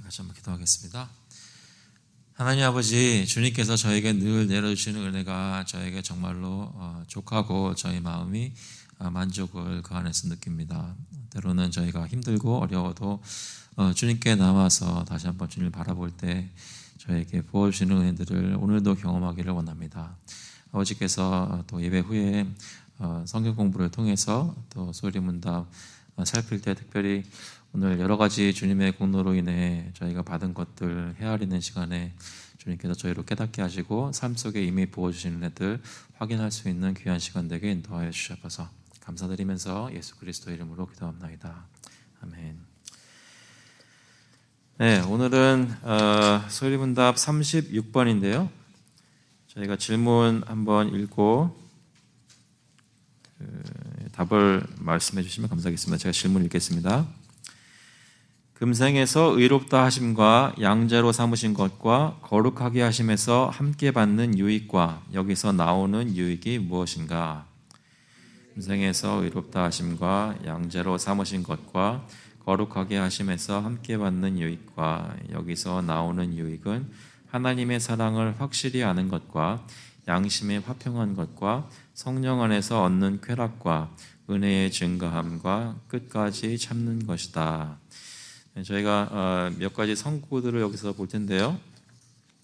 같이 한번 기도하겠습니다. 하나님 아버지, 주님께서 저에게 늘 내려주시는 은혜가 저에게 정말로 족하고 저희 마음이 만족을 그 안에서 느낍니다. 때로는 저희가 힘들고 어려워도 주님께 나와서 다시 한번 주님을 바라볼 때 저에게 부어주시는 은혜들을 오늘도 경험하기를 원합니다. 아버지께서 또 예배 후에 성경 공부를 통해서 또 소리문답 살필 때 특별히 오늘 여러 가지 주님의 공로로 인해 저희가 받은 것들 헤아리는 시간에 주님께서 저희로 깨닫게 하시고 삶 속에 이미 부어주시는 애들 확인할 수 있는 귀한 시간 되게 인도하여 주셔서 감사드리면서 예수 그리스도 이름으로 기도합나이다. 아멘. 네, 오늘은 소리문답 36번인데요. 저희가 질문 한번 읽고 답을 말씀해 주시면 감사하겠습니다. 제가 질문 읽겠습니다. 금생에서 의롭다 하심과 양자로 삼으신 것과 거룩하게 하심에서 함께 받는 유익과 여기서 나오는 유익이 무엇인가? 금생에서 의롭다 하심과 양자로 삼으신 것과 거룩하게 하심에서 함께 받는 유익과 여기서 나오는 유익은 하나님의 사랑을 확실히 아는 것과 양심에 화평한 것과 성령 안에서 얻는 쾌락과 은혜의 증가함과 끝까지 참는 것이다. 저희가 몇 가지 성구들을 여기서 볼 텐데요.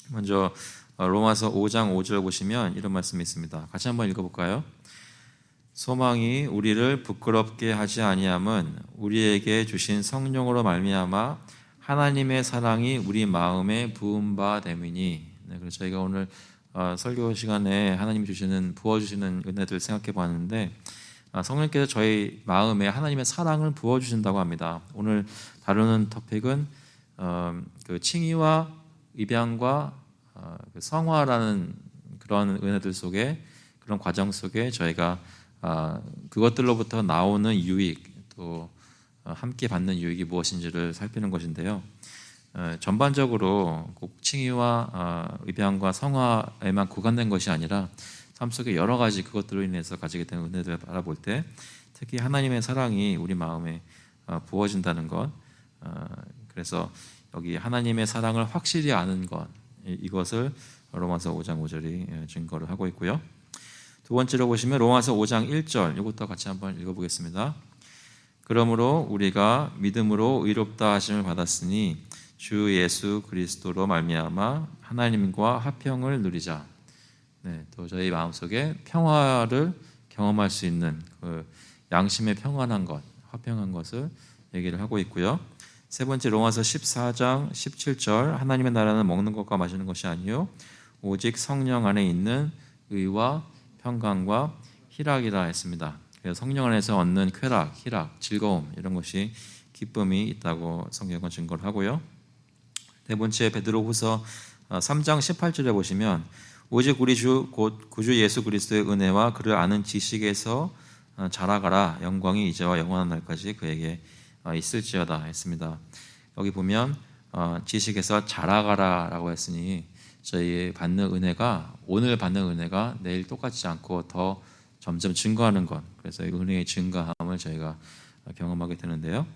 먼저 로마서 5장 5절 보시면 이런 말씀이 있습니다. 같이 한번 읽어볼까요? 소망이 우리를 부끄럽게 하지 아니함은 우리에게 주신 성령으로 말미암아 하나님의 사랑이 우리 마음에 부은 바 됨이니. 그래서 저희가 오늘 설교 시간에 하나님이 부어주시는 은혜들 생각해 보았는데 성령께서 저희 마음에 하나님의 사랑을 부어주신다고 합니다. 오늘 다루는 토픽은 그 칭의와 입양과 그 성화라는 그런 은혜들 속에 그런 과정 속에 저희가 그것들로부터 나오는 유익 또 함께 받는 유익이 무엇인지를 살피는 것인데요. 전반적으로 꼭 칭의와 입양과 성화에만 구간된 것이 아니라 삶 속에 여러 가지 그것들로 인해서 가지게 되는 은혜들을 바라볼 때 특히 하나님의 사랑이 우리 마음에 부어진다는 것, 그래서 여기 하나님의 사랑을 확실히 아는 것, 이것을 로마서 5장 5절이 증거를 하고 있고요. 두 번째로 보시면 로마서 5장 1절, 이것도 같이 한번 읽어보겠습니다. 그러므로 우리가 믿음으로 의롭다 하심을 받았으니 주 예수 그리스도로 말미암아 하나님과 화평을 누리자. 네, 또 저희 마음속에 평화를 경험할 수 있는 그 양심의 평안한 것, 화평한 것을 얘기를 하고 있고요. 세 번째 로마서 14장 17절 하나님의 나라는 먹는 것과 마시는 것이 아니요 오직 성령 안에 있는 의와 평강과 희락이라 했습니다. 그래서 성령 안에서 얻는 쾌락, 희락, 즐거움 이런 것이 기쁨이 있다고 성경은 증거를 하고요. 네 번째 베드로후서 3장 18절에 보시면 오직 우리 주 곧 구주 예수 그리스도의 은혜와 그를 아는 지식에서 자라가라. 영광이 이제와 영원한 날까지 그에게 있을지어다 했습니다. 여기 보면 지식에서 자라가라라고 했으니 저희 받는 은혜가 오늘 받는 은혜가 내일 똑같지 않고 더 점점 증거하는 것. 그래서 이 은혜의 증가함을 저희가 경험하게 되는데요.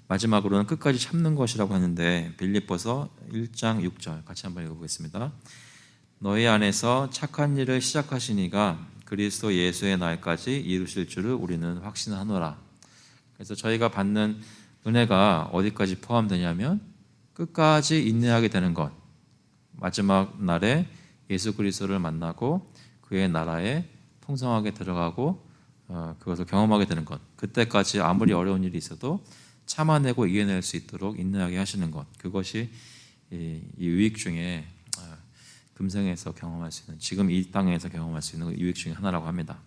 마지막으로는 끝까지 참는 것이라고 하는데 빌립보서 1장 6절 같이 한번 읽어보겠습니다. 너희 안에서 착한 일을 시작하시니가 그리스도 예수의 날까지 이루실 줄을 우리는 확신하노라. 그래서 저희가 받는 은혜가 어디까지 포함되냐면 끝까지 인내하게 되는 것, 마지막 날에 예수 그리스도를 만나고 그의 나라에 풍성하게 들어가고 그것을 경험하게 되는 것, 그때까지 아무리 어려운 일이 있어도 참아내고 이겨낼 수 있도록 인내하게 하시는 것, 그것이 이 유익 중에 금생에서 경험할 수 있는, 지금 이 땅에서 경험할 수 있는 유익 중에 하나라고 합니다.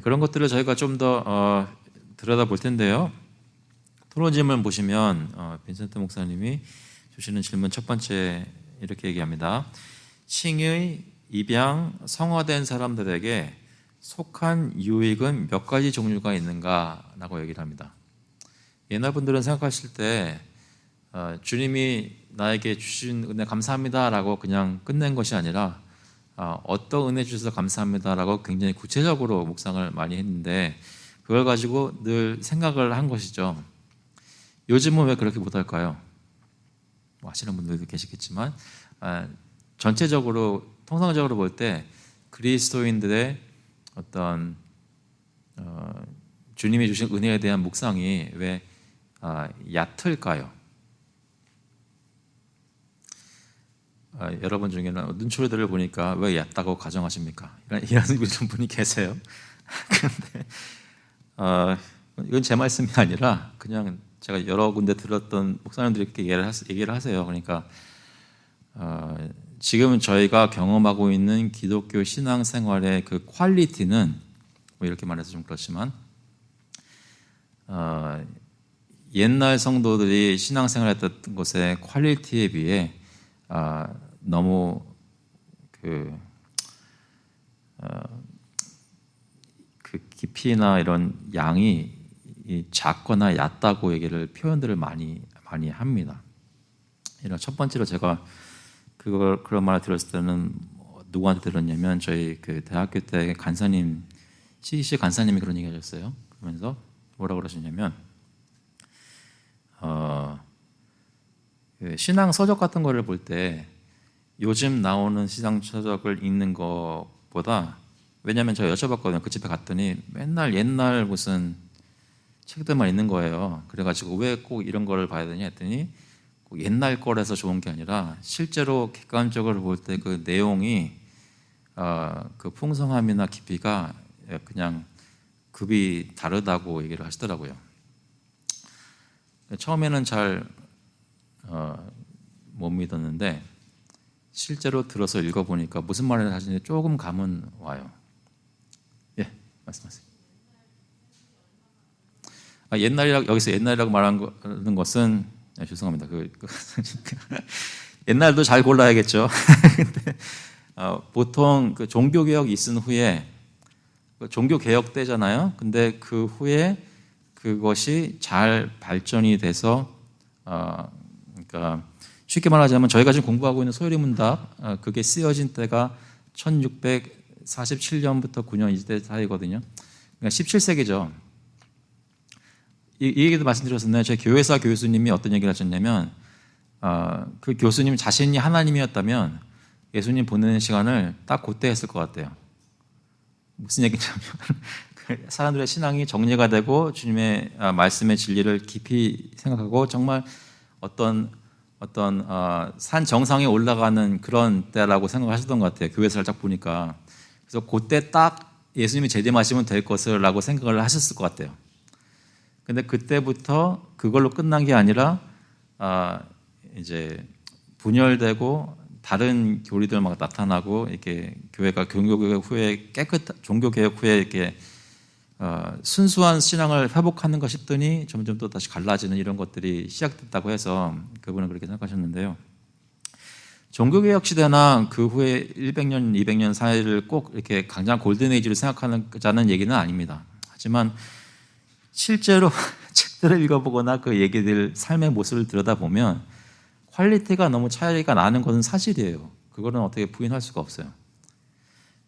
그런 것들을 저희가 좀 더 들여다볼 텐데요. 토론 질문 보시면 빈센트 목사님이 주시는 질문 첫 번째 이렇게 얘기합니다. 칭의, 입양, 성화된 사람들에게 속한 유익은 몇 가지 종류가 있는가라고 얘기를 합니다. 옛날 분들은 생각하실 때 주님이 나에게 주신 은혜 감사합니다라고 그냥 끝낸 것이 아니라 어떤 은혜 주셔서 감사합니다라고 굉장히 구체적으로 묵상을 많이 했는데 그걸 가지고 늘 생각을 한 것이죠. 요즘은 왜 그렇게 못할까요? 뭐 아시는 분들도 계시겠지만 전체적으로 통상적으로 볼 때 그리스도인들의 어떤 주님이 주신 은혜에 대한 묵상이 왜 얕을까요? 여러분 중에는 눈초리들을 보니까 왜 얕다고 가정하십니까? 이런 분이 계세요. 근데 이건 제 말씀이 아니라 그냥 제가 여러 군데 들었던 목사님들이 이렇게 얘기를 하세요. 그러니까 지금 저희가 경험하고 있는 기독교 신앙생활의 그 퀄리티는 뭐 이렇게 말해서 좀 그렇지만 옛날 성도들이 신앙생활했던 것의 퀄리티에 비해 너무 그 깊이나 이런 양이 작거나 얕다고 표현들을 많이 합니다. 이런 첫 번째로 제가 그런 말을 들었을 때는 누구한테 들었냐면 저희 그 대학교 때 간사님 CC 간사님이 그런 얘기하셨어요. 그러면서 뭐라고 그러셨냐면 신앙 서적 같은 거를 볼 때 요즘 나오는 신앙 서적을 읽는 것보다 왜냐하면 제가 여쭤봤거든요. 그 집에 갔더니 맨날 옛날 무슨 책들만 있는 거예요. 그래가지고 왜 꼭 이런 거를 봐야 되냐 했더니 꼭 옛날 거라서 좋은 게 아니라 실제로 객관적으로 볼 때 그 내용이 그 풍성함이나 깊이가 그냥 급이 다르다고 얘기를 하시더라고요. 처음에는 잘 못 믿었는데 실제로 들어서 읽어보니까 무슨 말을 하시는지 조금 감은 와요. 예, 말씀하세요. 여기서 옛날이라고 말하는 것은 죄송합니다. 옛날도 잘 골라야겠죠. 근데 보통 그 종교 개혁이 있은 후에 종교 개혁 때잖아요. 근데 그 후에 그것이 잘 발전이 돼서 그러니까 쉽게 말하자면 저희가 지금 공부하고 있는 소요리 문답 그게 쓰여진 때가 1647년부터 9년 이때 사이거든요. 그러니까 17세기죠. 이 얘기도 말씀드렸었나요? 제 교회사 교수님이 어떤 얘기를 하셨냐면 그 교수님 자신이 하나님이었다면 예수님 보내는 시간을 딱 그때 했을 것 같아요. 무슨 얘기냐면 사람들의 신앙이 정리가 되고 주님의 말씀의 진리를 깊이 생각하고 정말 어떤 산 정상에 올라가는 그런 때라고 생각하셨던 것 같아요. 교회 살짝 보니까. 그래서 그때 딱 예수님이 제대하시면 될 것을라고 생각을 하셨을 것 같아요. 근데 그때부터 그걸로 끝난 게 아니라 이제 분열되고 다른 교리들 막 나타나고 이렇게 교회가 종교개혁 후에 종교개혁 후에 이렇게 순수한 신앙을 회복하는가 싶더니 점점 또 다시 갈라지는 이런 것들이 시작됐다고 해서 그분은 그렇게 생각하셨는데요. 종교개혁 시대나 그 후에 100년, 200년 사이를 꼭 이렇게 강장 골든에이지로 생각하자는 얘기는 아닙니다. 하지만 실제로 책들을 읽어보거나 그 얘기들 삶의 모습을 들여다보면 퀄리티가 너무 차이가 나는 것은 사실이에요. 그거는 어떻게 부인할 수가 없어요.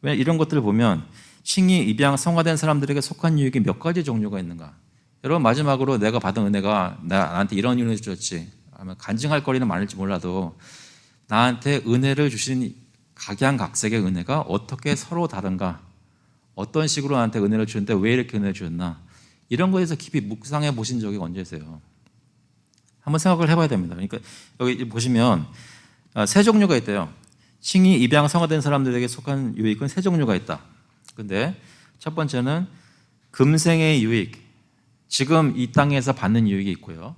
왜 이런 것들을 보면 칭의, 입양, 성화된 사람들에게 속한 유익이 몇 가지 종류가 있는가? 여러분 마지막으로 내가 받은 은혜가 나한테 이런 은혜를 주셨지. 아마 간증할 거리는 많을지 몰라도 나한테 은혜를 주신 각양각색의 은혜가 어떻게 서로 다른가? 어떤 식으로 나한테 은혜를 주는데 왜 이렇게 은혜를 주셨나? 이런 거에서 깊이 묵상해 보신 적이 언제세요? 한번 생각을 해봐야 됩니다. 그러니까 여기 보시면 세 종류가 있대요. 칭의, 입양, 성화된 사람들에게 속한 유익은 세 종류가 있다. 근데 첫 번째는 금생의 유익, 지금 이 땅에서 받는 유익이 있고요.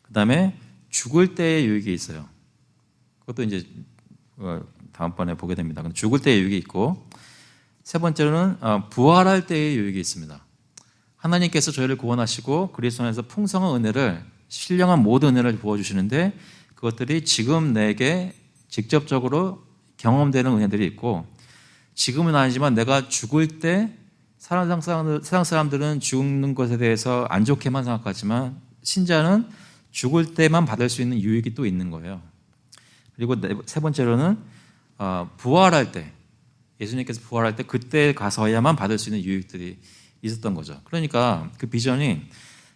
그 다음에 죽을 때의 유익이 있어요. 그것도 이제 다음번에 보게 됩니다. 죽을 때의 유익이 있고, 세 번째로는 부활할 때의 유익이 있습니다. 하나님께서 저희를 구원하시고 그리스도 안에서 풍성한 은혜를, 신령한 모든 은혜를 부어주시는데 그것들이 지금 내게 직접적으로 경험되는 은혜들이 있고, 지금은 아니지만 내가 죽을 때 세상 사람들은 죽는 것에 대해서 안 좋게만 생각하지만 신자는 죽을 때만 받을 수 있는 유익이 또 있는 거예요. 그리고 세 번째로는 부활할 때, 예수님께서 부활할 때 그때 가서야만 받을 수 있는 유익들이 있었던 거죠. 그러니까 그 비전이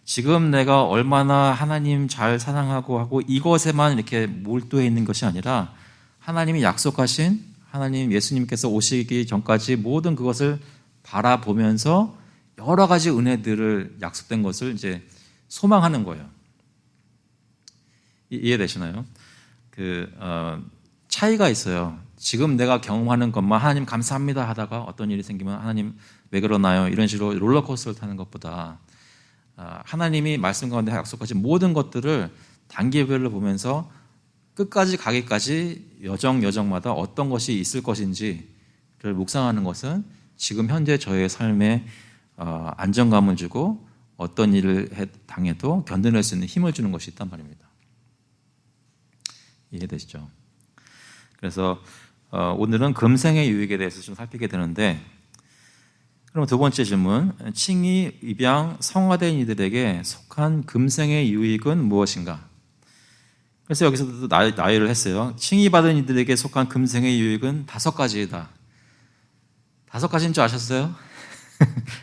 지금 내가 얼마나 하나님 잘 사랑하고 하고 이것에만 이렇게 몰두해 있는 것이 아니라 하나님이 약속하신 하나님 예수님께서 오시기 전까지 모든 그것을 바라보면서 여러 가지 은혜들을 약속된 것을 이제 소망하는 거예요. 이해되시나요? 차이가 있어요. 지금 내가 경험하는 것만 하나님 감사합니다 하다가 어떤 일이 생기면 하나님 왜 그러나요? 이런 식으로 롤러코스터를 타는 것보다 하나님이 말씀 가운데 약속하신 모든 것들을 단계별로 보면서 끝까지 가기까지 여정마다 어떤 것이 있을 것인지를 묵상하는 것은 지금 현재 저의 삶에 안정감을 주고 어떤 일을 당해도 견뎌낼 수 있는 힘을 주는 것이 있단 말입니다. 이해되시죠? 그래서 오늘은 금생의 유익에 대해서 좀 살피게 되는데, 그럼 두 번째 질문, 칭의, 입양, 성화된 이들에게 속한 금생의 유익은 무엇인가? 그래서 여기서도 나열을 했어요. 칭의받은 이들에게 속한 금생의 유익은 5가지이다. 5가지인 줄 아셨어요?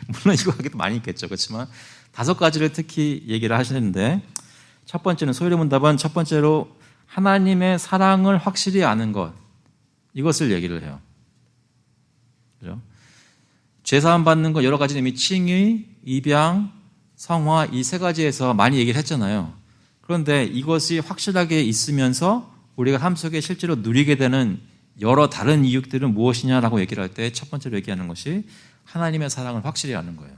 물론 이거 하기도 많이 있겠죠. 그렇지만 5가지를 특히 얘기를 하시는데, 첫 번째는 소요문답은 첫 번째로 하나님의 사랑을 확실히 아는 것, 이것을 얘기를 해요. 그죠? 죄사함 받는 것 여러 가지 이미 칭의, 입양, 성화 이 3가지에서 많이 얘기를 했잖아요. 그런데 이것이 확실하게 있으면서 우리가 삶 속에 실제로 누리게 되는 여러 다른 이익들은 무엇이냐라고 얘기를 할 때 첫 번째로 얘기하는 것이 하나님의 사랑을 확실히 아는 거예요.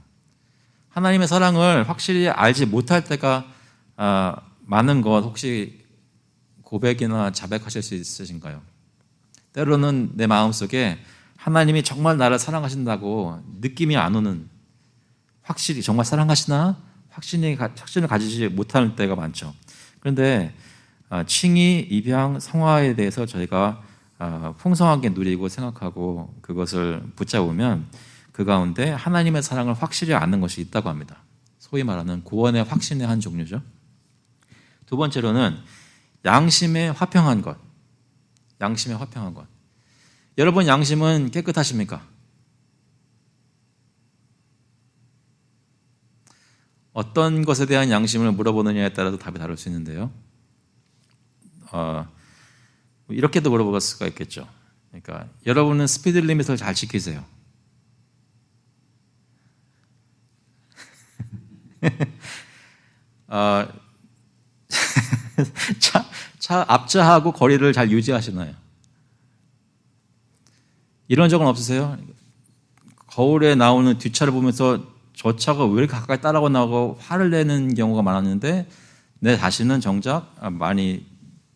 하나님의 사랑을 확실히 알지 못할 때가 많은 것, 혹시 고백이나 자백하실 수 있으신가요? 때로는 내 마음속에 하나님이 정말 나를 사랑하신다고 느낌이 안 오는, 확실히 정말 사랑하시나? 확신을 가지지 못하는 때가 많죠. 그런데 칭의, 입양, 성화에 대해서 저희가 풍성하게 누리고 생각하고 그것을 붙잡으면 그 가운데 하나님의 사랑을 확실히 아는 것이 있다고 합니다. 소위 말하는 구원의 확신의 한 종류죠. 두 번째로는 양심에 화평한 것. 양심에 화평한 것. 여러분 양심은 깨끗하십니까? 어떤 것에 대한 양심을 물어보느냐에 따라서 답이 다를 수 있는데요. 이렇게도 물어볼 수가 있겠죠. 그러니까 여러분은 스피드 리밋을 잘 지키세요. 차 앞차하고 거리를 잘 유지하시나요? 이런 적은 없으세요? 거울에 나오는 뒷차를 보면서 저 차가 왜 이렇게 가까이 따라고 나오고 화를 내는 경우가 많았는데 내 자신은 정작 많이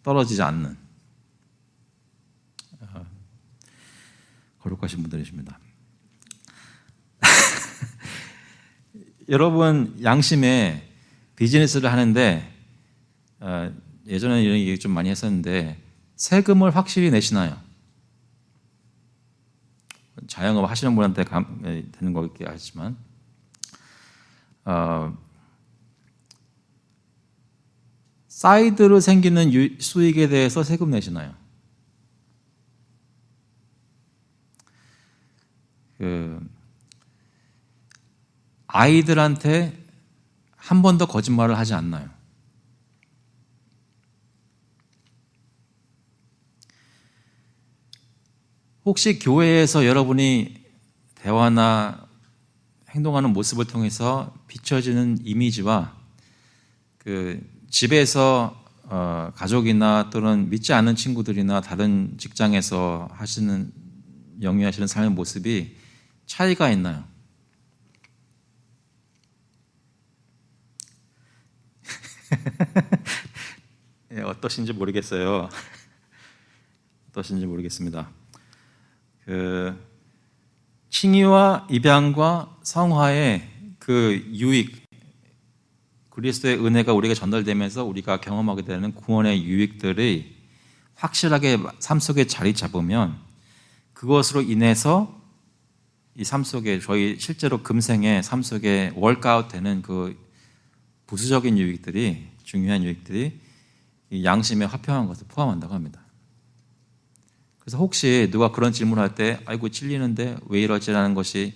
떨어지지 않는 거룩하신 분들이십니다. 여러분 양심에 비즈니스를 하는데 예전에는 이런 얘기 좀 많이 했었는데 세금을 확실히 내시나요? 자영업 하시는 분한테 되는 거겠긴 하지만 사이드로 생기는 수익에 대해서 세금 내시나요? 아이들한테 한 번도 거짓말을 하지 않나요? 혹시 교회에서 여러분이 대화나 행동하는 모습을 통해서 비춰지는 이미지와 집에서 가족이나 또는 믿지 않는 친구들이나 다른 직장에서 영위하시는 삶의 모습이 차이가 있나요? 예, 어떠신지 모르겠어요. 어떠신지 모르겠습니다. 칭의와 입양과 성화의 그 유익, 그리스도의 은혜가 우리에게 전달되면서 우리가 경험하게 되는 구원의 유익들이 확실하게 삶 속에 자리 잡으면 그것으로 인해서 이 삶 속에 저희 실제로 금생의 삶 속에 월크아웃 되는 그 부수적인 유익들이, 중요한 유익들이 이 양심에 화평한 것을 포함한다고 합니다. 그래서 혹시 누가 그런 질문을 할 때 아이고 찔리는데 왜 이러지라는 것이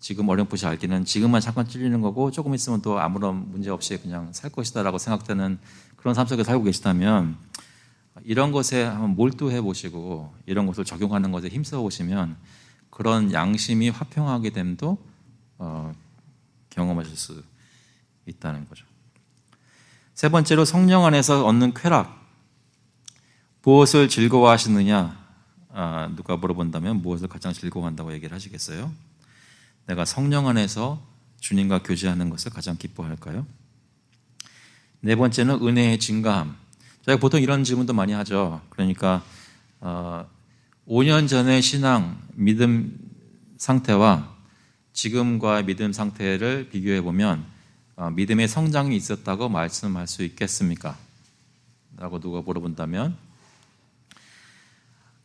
지금 어렴풋이 알기는 지금만 잠깐 찔리는 거고 조금 있으면 또 아무런 문제 없이 그냥 살 것이다라고 생각되는 그런 삶 속에 살고 계시다면 이런 것에 한번 몰두해 보시고 이런 것을 적용하는 것에 힘써 보시면 그런 양심이 화평하게 됨도 경험하실 수 있다는 거죠. 세 번째로 성령 안에서 얻는 쾌락. 무엇을 즐거워하시느냐? 누가 물어본다면 무엇을 가장 즐거워한다고 얘기를 하시겠어요? 내가 성령 안에서 주님과 교제하는 것을 가장 기뻐할까요? 네 번째는 은혜의 증가함. 저희가 보통 이런 질문도 많이 하죠. 그러니까 5년 전의 신앙, 믿음 상태와 지금과의 믿음 상태를 비교해 보면 믿음의 성장이 있었다고 말씀할 수 있겠습니까? 라고 누가 물어본다면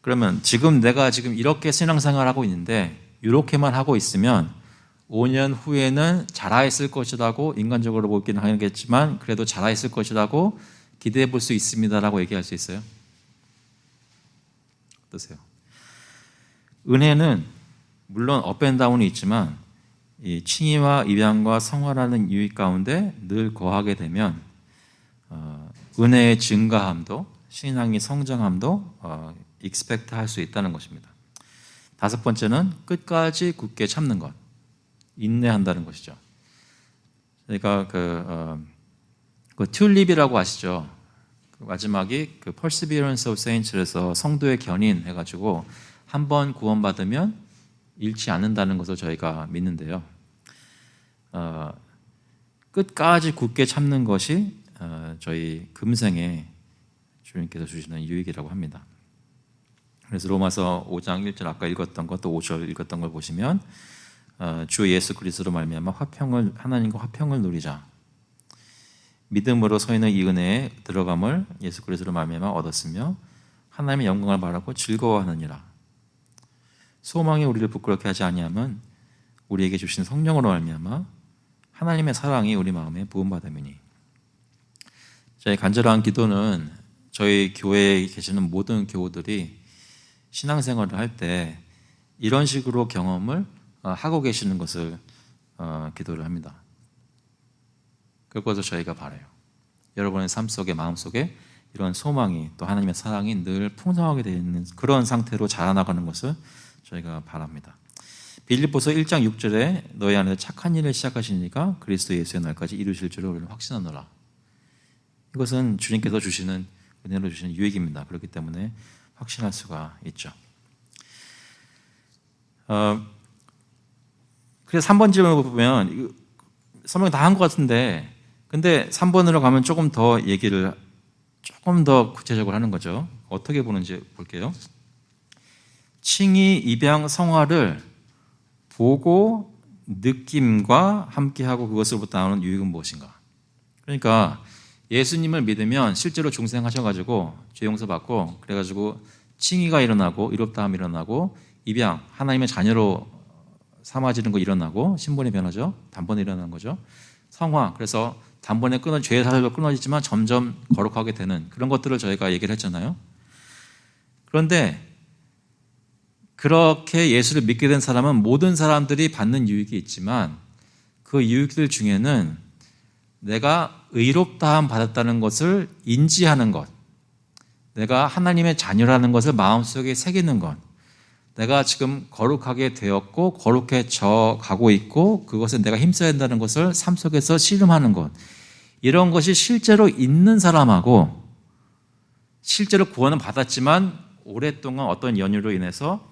그러면 내가 지금 이렇게 신앙생활하고 있는데 이렇게만 하고 있으면 5년 후에는 자라있을 것이라고 인간적으로 보기는 하겠지만 그래도 자라있을 것이라고 기대해 볼 수 있습니다라고 얘기할 수 있어요? 어떠세요? 은혜는 물론 업앤다운이 있지만 이 칭의와 입양과 성화라는 유익 가운데 늘 거하게 되면 은혜의 증가함도 신앙의 성장함도 익스펙트 할 수 있다는 것입니다. 다섯 번째는 끝까지 굳게 참는 것, 인내한다는 것이죠. 그러니까 그 튤립이라고 아시죠? 그 마지막이 그 Perseverance of Saints에서 성도의 견인 해가지고 한 번 구원받으면 잃지 않는다는 것을 저희가 믿는데요. 끝까지 굳게 참는 것이 저희 금생에 주님께서 주시는 유익이라고 합니다. 그래서 로마서 5장 1절 아까 읽었던 것 또 5절 읽었던 걸 보시면 주 예수 그리스도로 말미암아 하나님과 화평을 누리자. 믿음으로 서있는 이 은혜에 들어감을 예수 그리스도로 말미암아 얻었으며 하나님의 영광을 바라고 즐거워하느니라. 소망이 우리를 부끄럽게 하지 아니하면 우리에게 주신 성령으로 말미암아 하나님의 사랑이 우리 마음에 부음받음이니. 저희 간절한 기도는 저희 교회에 계시는 모든 교우들이 신앙생활을 할 때 이런 식으로 경험을 하고 계시는 것을 기도를 합니다. 그것을 저희가 바라요. 여러분의 삶 속에 마음 속에 이런 소망이 또 하나님의 사랑이 늘 풍성하게 되어 있는 그런 상태로 자라나가는 것을 저희가 바랍니다. 빌립보서 1장 6절에 너희 안에서 착한 일을 시작하시니까 그리스도 예수의 날까지 이루실 줄을 우리는 확신하노라. 이것은 주님께서 주시는 은혜로 주시는 유익입니다. 그렇기 때문에 확신할 수가 있죠. 그래서 3번 질문을 보면 설명 다 한 것 같은데 근데 3번으로 가면 조금 더 얘기를 조금 더 구체적으로 하는 거죠. 어떻게 보는지 볼게요. 칭의, 입양, 성화를 보고 느낌과 함께하고 그것으로부터 나오는 유익은 무엇인가? 그러니까 예수님을 믿으면 실제로 중생하셔가지고 죄 용서받고 그래가지고 칭의가 일어나고 의롭다함이 일어나고 입양, 하나님의 자녀로 삼아지는 거 일어나고 신분이 변하죠. 단번에 일어나는 거죠. 성화, 그래서 단번에 죄의 사슬도 끊어지지만 점점 거룩하게 되는 그런 것들을 저희가 얘기를 했잖아요. 그런데 그렇게 예수를 믿게 된 사람은 모든 사람들이 받는 유익이 있지만 그 유익들 중에는 내가 의롭다함 받았다는 것을 인지하는 것, 내가 하나님의 자녀라는 것을 마음속에 새기는 것, 내가 지금 거룩하게 되었고 거룩해져 가고 있고 그것에 내가 힘써야 한다는 것을 삶 속에서 씨름하는 것, 이런 것이 실제로 있는 사람하고 실제로 구원은 받았지만 오랫동안 어떤 연유로 인해서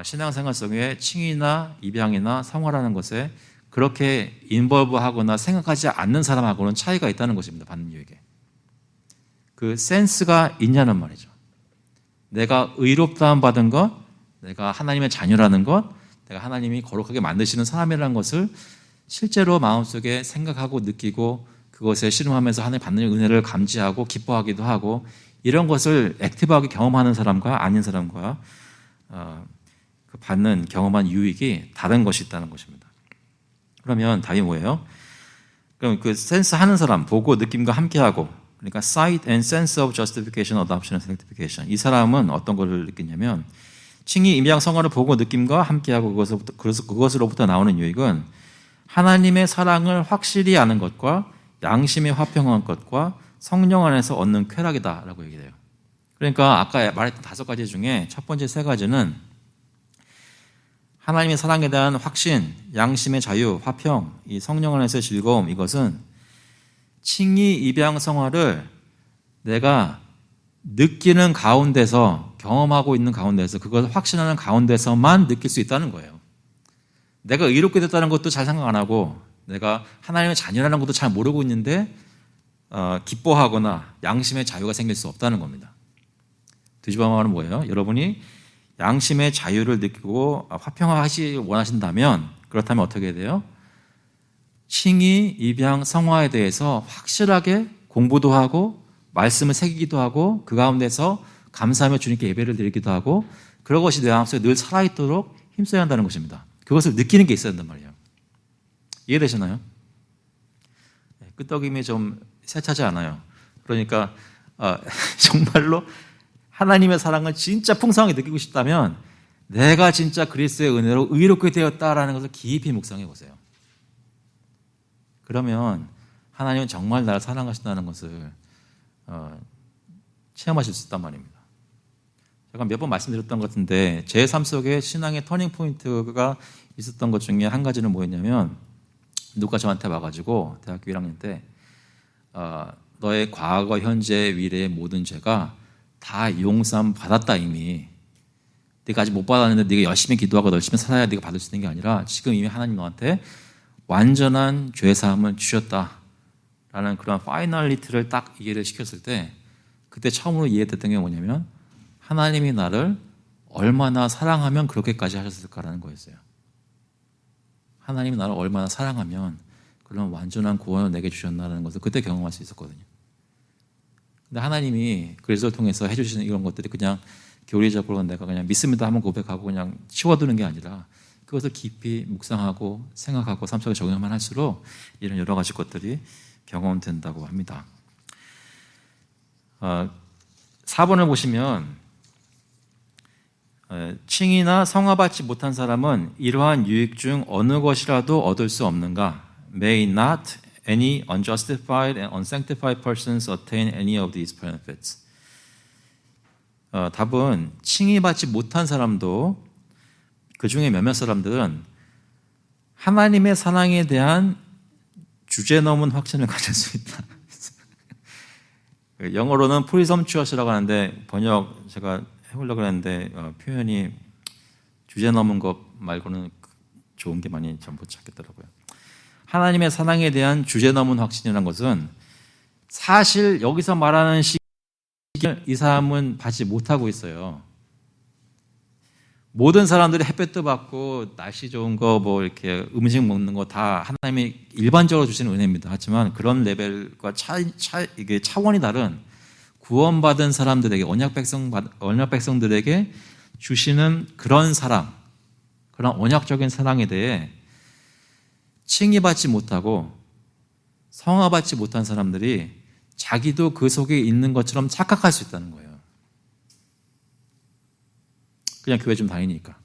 신앙생활 속에 칭의나 입양이나 성화라는 것에 그렇게 인볼브하거나 생각하지 않는 사람하고는 차이가 있다는 것입니다. 받는 유익에. 그 센스가 있냐는 말이죠. 내가 의롭다함 받은 것, 내가 하나님의 자녀라는 것, 내가 하나님이 거룩하게 만드시는 사람이라는 것을 실제로 마음속에 생각하고 느끼고 그것에 씨름하면서 하나님 받는 은혜를 감지하고 기뻐하기도 하고 이런 것을 액티브하게 경험하는 사람과 아닌 사람과 그 받는 경험한 유익이 다른 것이 있다는 것입니다. 그러면 답이 뭐예요? 그럼 그 센스 하는 사람, 보고 느낌과 함께하고, 그러니까 sight and sense of justification, adoption and sanctification. 이 사람은 어떤 걸 느끼냐면 칭의 임양 성화를 보고 느낌과 함께하고 그것으로부터 나오는 유익은 하나님의 사랑을 확실히 아는 것과 양심에 화평한 것과 성령 안에서 얻는 쾌락이다라고 얘기해요. 그러니까 아까 말했던 5가지 중에 첫 번째 3가지는 하나님의 사랑에 대한 확신, 양심의 자유, 화평, 이 성령 안에서의 즐거움, 이것은 칭의 입양 성화를 내가 느끼는 가운데서, 경험하고 있는 가운데서, 그걸 확신하는 가운데서만 느낄 수 있다는 거예요. 내가 의롭게 됐다는 것도 잘 생각 안 하고 내가 하나님의 자녀라는 것도 잘 모르고 있는데 기뻐하거나 양심의 자유가 생길 수 없다는 겁니다. 뒤집어 말하면 뭐예요? 여러분이 양심의 자유를 느끼고 화평하시 원하신다면, 그렇다면 어떻게 돼요? 칭의, 입양, 성화에 대해서 확실하게 공부도 하고 말씀을 새기기도 하고 그 가운데서 감사하며 주님께 예배를 드리기도 하고, 그런 것이 내 마음속에 늘 살아있도록 힘써야 한다는 것입니다. 그것을 느끼는 게 있어야 한단 말이에요. 이해되시나요? 끄떡임이 좀 세차지 않아요. 그러니까 정말로 하나님의 사랑을 진짜 풍성하게 느끼고 싶다면 내가 진짜 그리스도의 은혜로 의롭게 되었다라는 것을 깊이 묵상해 보세요. 그러면 하나님은 정말 나를 사랑하신다는 것을 체험하실 수 있단 말입니다. 제가 몇 번 말씀드렸던 것 같은데 제 삶 속에 신앙의 터닝 포인트가 있었던 것 중에 한 가지는 뭐였냐면, 누가 저한테 와가지고 대학교 1학년 때 너의 과거, 현재, 미래의 모든 죄가 다 용서함 받았다. 이미 네가 아직 못 받았는데 네가 열심히 기도하고 열심히 살아야 네가 받을 수 있는 게 아니라 지금 이미 하나님 너한테 완전한 죄사함을 주셨다라는 그런 파이널리티를 딱 이해를 시켰을 때, 그때 처음으로 이해됐던 게 뭐냐면 하나님이 나를 얼마나 사랑하면 그렇게까지 하셨을까라는 거였어요. 하나님이 나를 얼마나 사랑하면 그런 완전한 구원을 내게 주셨나라는 것을 그때 경험할 수 있었거든요. 근데 하나님이 그리스도를 통해서 해주시는 이런 것들이 그냥 교리적으로 내가 그냥 믿습니다 하면 고백하고 그냥 치워두는 게 아니라 그것을 깊이 묵상하고 생각하고 삶 속에 적용만 할수록 이런 여러 가지 것들이 경험된다고 합니다. 4번을 보시면 칭의나 성화받지 못한 사람은 이러한 유익 중 어느 것이라도 얻을 수 없는가? May not any unjustified and unsanctified persons attain any of these benefits. 답은 칭의받지 못한 사람도, 그 중에 몇몇 사람들은 하나님의 사랑에 대한 주제 넘은 확신을 가질 수 있다. 영어로는 presumptuous라고 하는데 번역 제가 해보려고 했는데 표현이 주제 넘은 것 말고는 좋은 게 많이 잘 못 찾겠더라고요. 하나님의 사랑에 대한 주제 넘은 확신이라는 것은 사실 여기서 말하는 시기를 이 사람은 받지 못하고 있어요. 모든 사람들이 햇볕도 받고 날씨 좋은 거 뭐 이렇게 음식 먹는 거 다 하나님이 일반적으로 주시는 은혜입니다. 하지만 그런 레벨과 이게 차원이 다른 구원받은 사람들에게, 언약 백성들에게 주시는 그런 사랑, 그런 언약적인 사랑에 대해 칭의받지 못하고 성화받지 못한 사람들이 자기도 그 속에 있는 것처럼 착각할 수 있다는 거예요. 그냥 교회 좀 다니니까.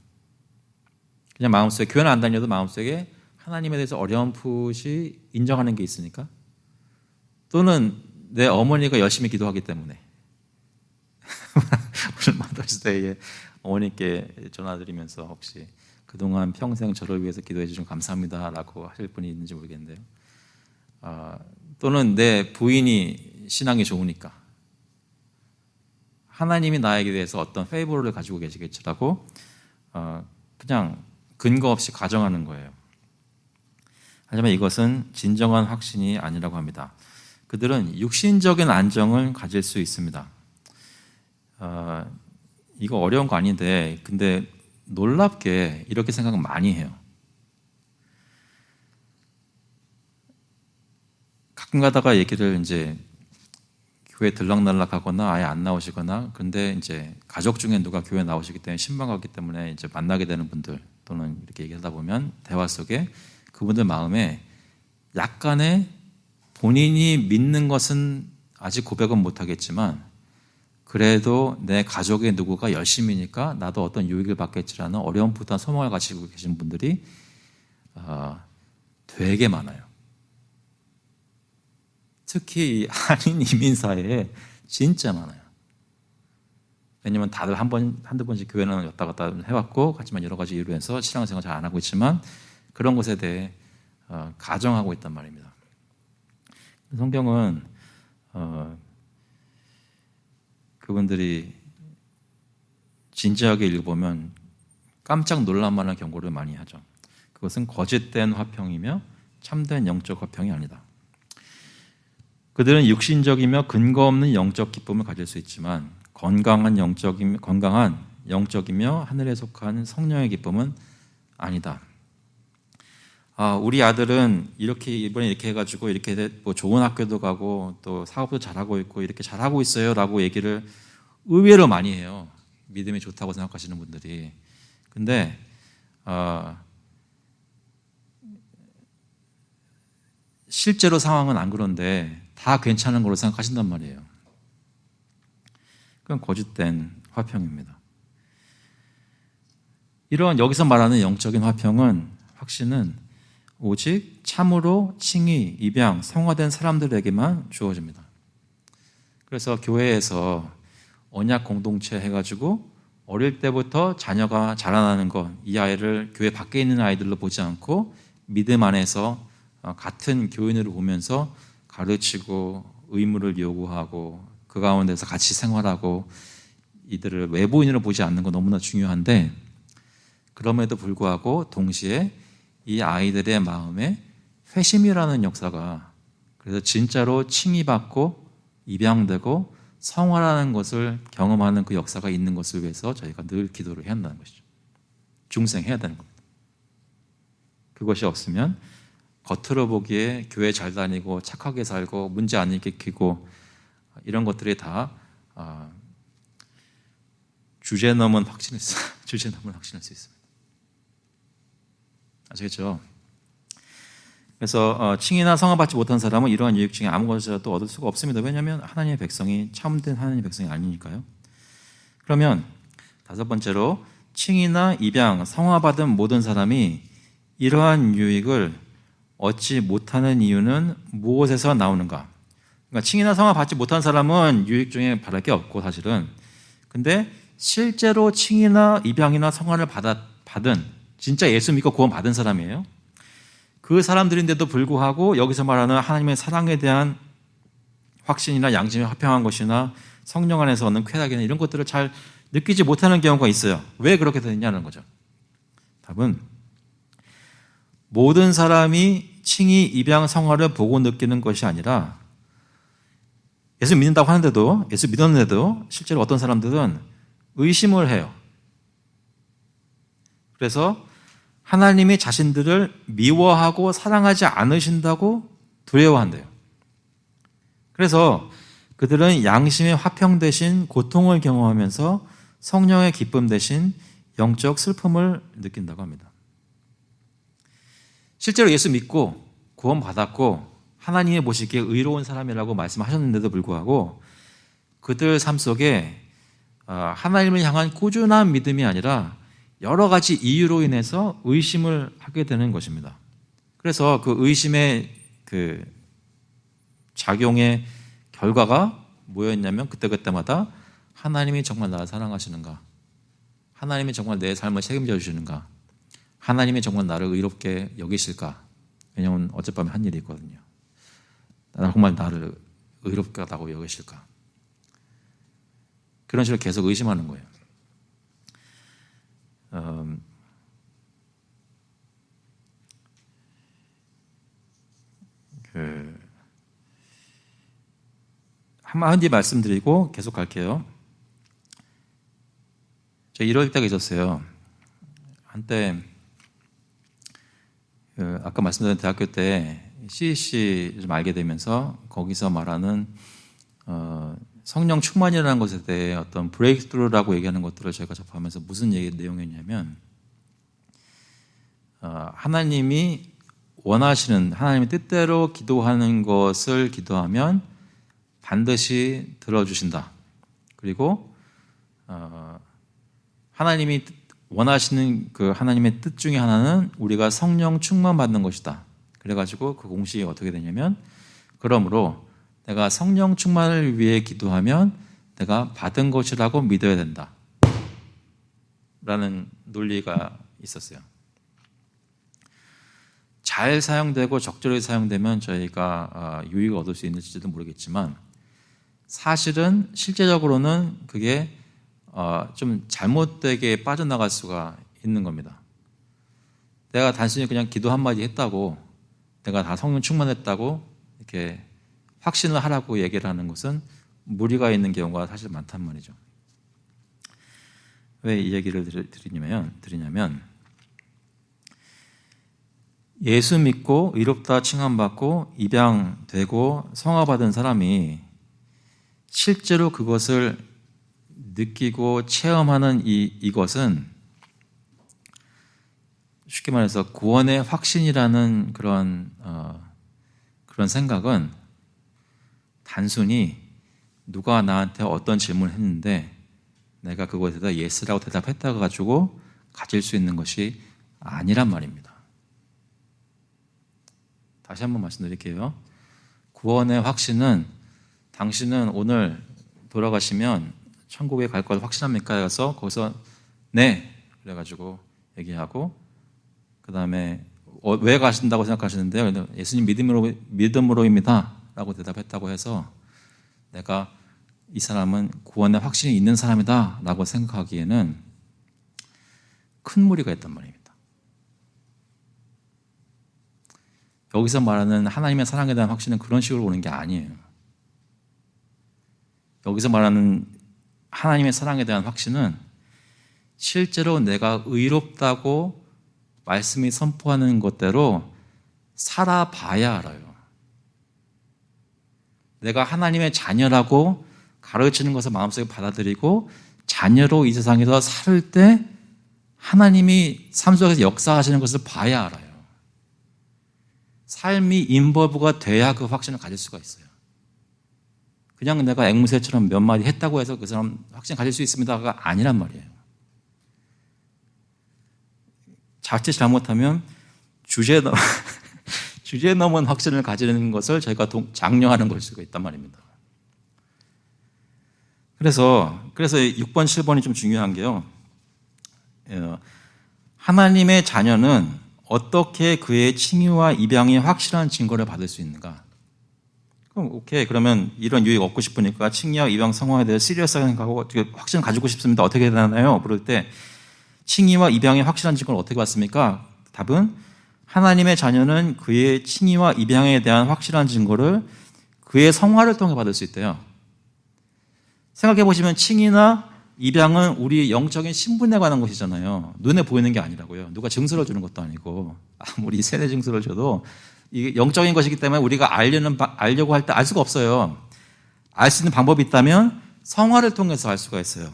그냥 마음속에, 교회는 안 다녀도 마음속에 하나님에 대해서 어렴풋이 인정하는 게 있으니까, 또는 내 어머니가 열심히 기도하기 때문에 오늘 마더스데이에 어머니께 전화드리면서 혹시 그동안 평생 저를 위해서 기도해 주셔서 감사합니다라고 하실 분이 있는지 모르겠는데요. 또는 내 부인이 신앙이 좋으니까 하나님이 나에게 대해서 어떤 페이버를 가지고 계시겠지라고 그냥 근거 없이 가정하는 거예요. 하지만 이것은 진정한 확신이 아니라고 합니다. 그들은 육신적인 안정을 가질 수 있습니다. 이거 어려운 거 아닌데, 근데 놀랍게 이렇게 생각을 많이 해요. 가끔 가다가 얘기를 이제 교회 들락날락하거나 아예 안 나오시거나, 근데 이제 가족 중에 누가 교회 나오시기 때문에 신방하기 때문에 이제 만나게 되는 분들, 또는 이렇게 얘기하다 보면 대화 속에 그분들 마음에 약간의 본인이 믿는 것은 아직 고백은 못하겠지만 그래도 내 가족의 누구가 열심히니까 나도 어떤 유익을 받겠지라는 어려움보다 소망을 가지고 계신 분들이 되게 많아요. 특히 한인 이민 사회에 진짜 많아요. 왜냐면 다들 한두 번씩 교회는 왔다 갔다 해왔고, 하지만 여러 가지 이유로 해서 신앙생활 잘 안 하고 있지만 그런 것에 대해 가정하고 있단 말입니다. 성경은 그분들이 진지하게 읽어보면 깜짝 놀랄 만한 경고를 많이 하죠. 그것은 거짓된 화평이며 참된 영적 화평이 아니다. 그들은 육신적이며 근거 없는 영적 기쁨을 가질 수 있지만 건강한 영적이며 하늘에 속한 성령의 기쁨은 아니다. 우리 아들은 이번에 이렇게 해가지고 이렇게 뭐 좋은 학교도 가고 또 사업도 잘하고 있고 이렇게 잘하고 있어요라고 얘기를 의외로 많이 해요. 믿음이 좋다고 생각하시는 분들이. 근데 실제로 상황은 안 그런데 다 괜찮은 걸로 생각하신단 말이에요. 그건 거짓된 화평입니다. 이런 여기서 말하는 영적인 화평은 확신은 오직 참으로 칭의, 입양, 성화된 사람들에게만 주어집니다. 그래서 교회에서 언약 공동체 해가지고 어릴 때부터 자녀가 자라나는 것, 이 아이를 교회 밖에 있는 아이들로 보지 않고 믿음 안에서 같은 교인으로 보면서 가르치고 의무를 요구하고 그 가운데서 같이 생활하고 이들을 외부인으로 보지 않는 건 너무나 중요한데, 그럼에도 불구하고 동시에 이 아이들의 마음에 회심이라는 역사가, 그래서 진짜로 칭의받고 입양되고 성화라는 것을 경험하는 그 역사가 있는 것을 위해서 저희가 늘 기도를 해야 한다는 것이죠. 중생해야 되는 겁니다. 그것이 없으면 겉으로 보기에 교회 잘 다니고 착하게 살고 문제 안 일으키고 이런 것들이 다 주제 넘은 확신일 수 있습니다. 아시겠죠? 그래서 칭의나 성화받지 못한 사람은 이러한 유익 중에 아무것도 얻을 수가 없습니다. 왜냐하면 하나님의 백성이 참된 하나님의 백성이 아니니까요. 그러면 다섯 번째로 칭의나 입양, 성화받은 모든 사람이 이러한 유익을 얻지 못하는 이유는 무엇에서 나오는가? 그러니까 칭의나 성화 받지 못한 사람은 유익 중에 바랄 게 없고 사실은, 근데 실제로 칭의나 입양이나 성화를 받은 진짜 예수 믿고 구원 받은 사람이에요. 그 사람들인데도 불구하고 여기서 말하는 하나님의 사랑에 대한 확신이나 양심이 화평한 것이나 성령 안에서 얻는 쾌락이나 이런 것들을 잘 느끼지 못하는 경우가 있어요. 왜 그렇게 되느냐는 거죠. 답은 모든 사람이 칭의, 입양, 성화를 보고 느끼는 것이 아니라, 예수 믿는다고 하는데도, 예수 믿었는데도 실제로 어떤 사람들은 의심을 해요. 그래서 하나님이 자신들을 미워하고 사랑하지 않으신다고 두려워한대요. 그래서 그들은 양심의 화평 대신 고통을 경험하면서 성령의 기쁨 대신 영적 슬픔을 느낀다고 합니다. 실제로 예수 믿고 구원받았고 하나님이 보시기에 의로운 사람이라고 말씀하셨는데도 불구하고 그들 삶 속에 하나님을 향한 꾸준한 믿음이 아니라 여러 가지 이유로 인해서 의심을 하게 되는 것입니다. 그래서 그 의심의 그 작용의 결과가 뭐였냐면 그때그때마다 하나님이 정말 나를 사랑하시는가? 하나님이 정말 내 삶을 책임져 주시는가? 하나님이 정말 나를 의롭게 여기실까? 왜냐하면 어젯밤에 한 일이 있거든요. 정말 나를 의롭다고 여기실까? 그런 식으로 계속 의심하는 거예요. 한마디 말씀드리고 계속 갈게요. 제가 이럴 때가 있었어요. 한때 아까 말씀드린 대학교 때 CEC 좀 알게 되면서 거기서 말하는 성령 충만이라는 것에 대해 어떤 브레이크스루라고 얘기하는 것들을 제가 접하면서 무슨 내용이었냐면 하나님이 원하시는 하나님의 뜻대로 기도하는 것을 기도하면 반드시 들어주신다. 그리고 하나님이 원하시는 그 하나님의 뜻 중에 하나는 우리가 성령 충만 받는 것이다. 그래가지고 그 공식이 어떻게 되냐면, 그러므로 내가 성령 충만을 위해 기도하면 내가 받은 것이라고 믿어야 된다 라는 논리가 있었어요. 잘 사용되고 적절히 사용되면 저희가 유익을 얻을 수 있는지도 모르겠지만, 사실은 실제적으로는 그게 좀 잘못되게 빠져나갈 수가 있는 겁니다. 내가 단순히 그냥 기도 한마디 했다고, 내가 다 성령 충만했다고 이렇게 확신을 하라고 얘기를 하는 것은 무리가 있는 경우가 사실 많단 말이죠. 왜 이 얘기를 드리냐면 예수 믿고 의롭다 칭함받고 입양되고 성화받은 사람이 실제로 그것을 느끼고 체험하는 이것은 쉽게 말해서 구원의 확신이라는 그런 생각은 단순히 누가 나한테 어떤 질문을 했는데 내가 그것에 대해서 예스라고 대답했다고 가지고 가질 수 있는 것이 아니란 말입니다. 다시 한번 말씀드릴게요. 구원의 확신은 당신은 오늘 돌아가시면 천국에 갈 걸 확신합니까? 해서 거기서 네 그래가지고 얘기하고, 그 다음에 왜 가신다고 생각하시는데요? 예수님 믿음으로입니다 라고 대답했다고 해서 내가 이 사람은 구원의 확신이 있는 사람이다 라고 생각하기에는 큰 무리가 있단 말입니다. 여기서 말하는 하나님의 사랑에 대한 확신은 그런 식으로 오는 게 아니에요. 여기서 말하는 하나님의 사랑에 대한 확신은 실제로 내가 의롭다고 말씀이 선포하는 것대로 살아봐야 알아요. 내가 하나님의 자녀라고 가르치는 것을 마음속에 받아들이고 자녀로 이 세상에서 살 때 하나님이 삶 속에서 역사하시는 것을 봐야 알아요. 삶이 인버브가 돼야 그 확신을 가질 수가 있어요. 그냥 내가 앵무새처럼 몇 마디 했다고 해서 그 사람 확신 가질 수 있습니다가 아니란 말이에요. 자칫 잘못하면 주제 넘은 확신을 가지는 것을 저희가 장려하는 걸 수가 있단 말입니다. 그래서 6번, 7번이 좀 중요한 게요. 하나님의 자녀는 어떻게 그의 칭의와 입양이 확실한 증거를 받을 수 있는가? 그럼 오케이, 그러면 이런 유익 얻고 싶으니까 칭의와 입양 성화에 대해 시리어스하게 생각하고 어떻게 확신 가지고 싶습니다. 어떻게 해야 되나요? 그럴 때 칭의와 입양의 확실한 증거를 어떻게 받습니까? 답은 하나님의 자녀는 그의 칭의와 입양에 대한 확실한 증거를 그의 성화를 통해 받을 수 있대요. 생각해 보시면 칭의나 입양은 우리 영적인 신분에 관한 것이잖아요. 눈에 보이는 게 아니라고요. 누가 증서를 주는 것도 아니고, 아무리 세례 증서를 줘도 이게 영적인 것이기 때문에 우리가 알려고 할 때 알 수가 없어요. 알 수 있는 방법이 있다면 성화를 통해서 알 수가 있어요.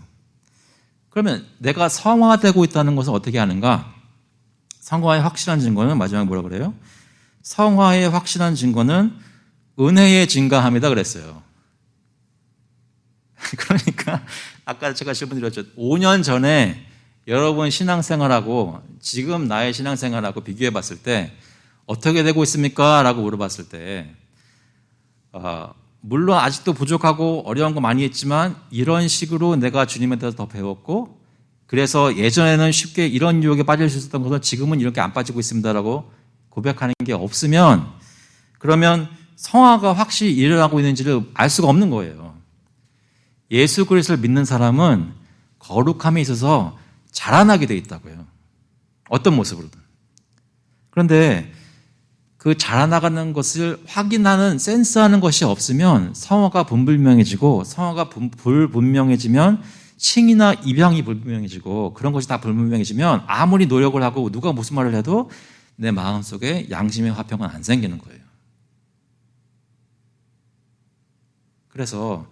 그러면 내가 성화되고 있다는 것은 어떻게 아는가? 성화의 확실한 증거는 마지막에 뭐라 그래요? 성화의 확실한 증거는 은혜의 증가함이다 그랬어요. 그러니까 아까 제가 질문드렸죠. 5년 전에 여러분 신앙생활하고 지금 나의 신앙생활하고 비교해 봤을 때 어떻게 되고 있습니까? 라고 물어봤을 때 물론 아직도 부족하고 어려운 거 많이 했지만 이런 식으로 내가 주님에 대해서 더 배웠고, 그래서 예전에는 쉽게 이런 유혹에 빠질 수 있었던 것을 지금은 이렇게 안 빠지고 있습니다라고 고백하는 게 없으면, 그러면 성화가 확실히 일어나고 있는지를 알 수가 없는 거예요. 예수 그리스도를 믿는 사람은 거룩함에 있어서 자라나게 돼 있다고요. 어떤 모습으로든. 그런데 그 자라나가는 것을 확인하는 센스하는 것이 없으면 성화가 불분명해지고, 성화가 불분명해지면 칭의나 입양이 불분명해지고, 그런 것이 다 불분명해지면 아무리 노력을 하고 누가 무슨 말을 해도 내 마음속에 양심의 화평은 안 생기는 거예요. 그래서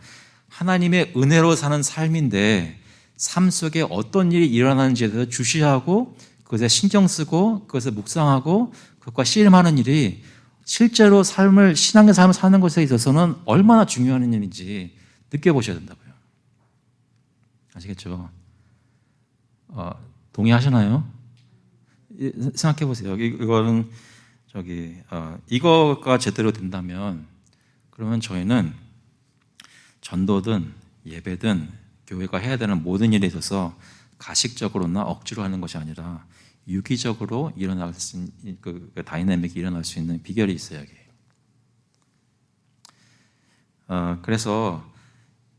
하나님의 은혜로 사는 삶인데 삶 속에 어떤 일이 일어나는지에 대해서 주시하고 그것에 신경 쓰고 그것을 묵상하고 그것과 씨름하는 일이 실제로 신앙의 삶을 사는 것에 있어서는 얼마나 중요한 일인지 느껴보셔야 된다고요. 아시겠죠? 동의하시나요? 생각해 보세요. 이거는 이거가 제대로 된다면 그러면 저희는 전도든 예배든 교회가 해야 되는 모든 일에 있어서 가식적으로나 억지로 하는 것이 아니라 유기적으로 일어날 수 있는 그 다이내믹이 일어날 수 있는 비결이 있어요. 여기. 그래서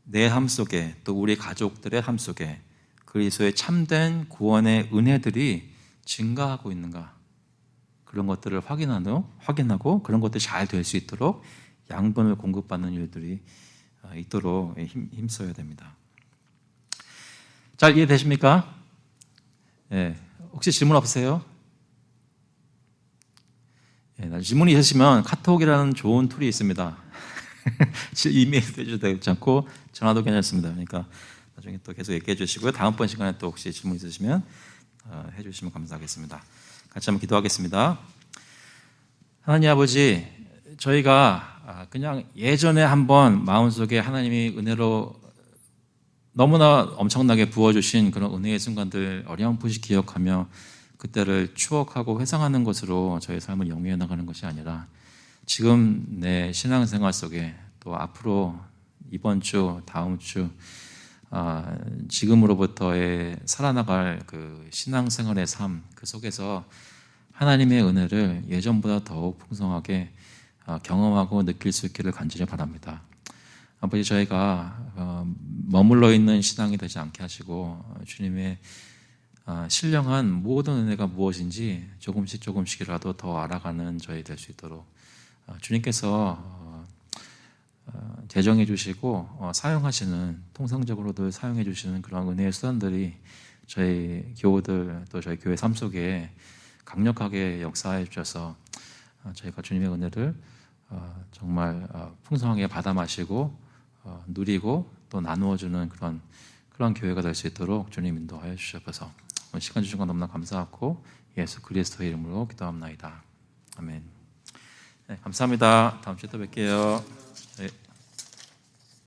내 삶 속에 또 우리 가족들의 삶 속에 그리스도의 참된 구원의 은혜들이 증가하고 있는가 그런 것들을 확인하고 그런 것들이 잘 될 수 있도록 양분을 공급받는 일들이 있도록 힘써야 됩니다. 잘 이해되십니까? 예, 혹시 질문 없으세요? 예, 질문이 있으시면 카톡이라는 좋은 툴이 있습니다. 이메일도 해주셔도 되지 않고 전화도 괜찮습니다. 그러니까 나중에 또 계속 얘기해 주시고요. 다음번 시간에 또 혹시 질문 있으시면 해주시면 감사하겠습니다. 같이 한번 기도하겠습니다. 하나님 아버지, 저희가 그냥 예전에 한번 마음속에 하나님이 은혜로 너무나 엄청나게 부어주신 그런 은혜의 순간들 어렴풋이 기억하며 그때를 추억하고 회상하는 것으로 저희 삶을 영위해 나가는 것이 아니라 지금 내 신앙생활 속에 또 앞으로 이번 주, 다음 주 지금으로부터의 살아나갈 그 신앙생활의 삶 그 속에서 하나님의 은혜를 예전보다 더욱 풍성하게 경험하고 느낄 수 있기를 간절히 바랍니다. 아버지, 저희가 머물러 있는 신앙이 되지 않게 하시고 주님의 신령한 모든 은혜가 무엇인지 조금씩이라도 더 알아가는 저희 될 수 있도록 주님께서 제정해 주시고 사용하시는, 통상적으로도 사용해 주시는 그런 은혜의 수단들이 저희 교우들 또 저희 교회 삶 속에 강력하게 역사해 주셔서 저희가 주님의 은혜를 정말 풍성하게 받아 마시고 누리고 또 나누어 주는 그런 교회가 될 수 있도록 주님 인도하여 주셔서 시간 주신 건 너무나 감사하고 예수 그리스도의 이름으로 기도합나이다. 아멘. 네, 감사합니다. 다음 주에 또 뵐게요.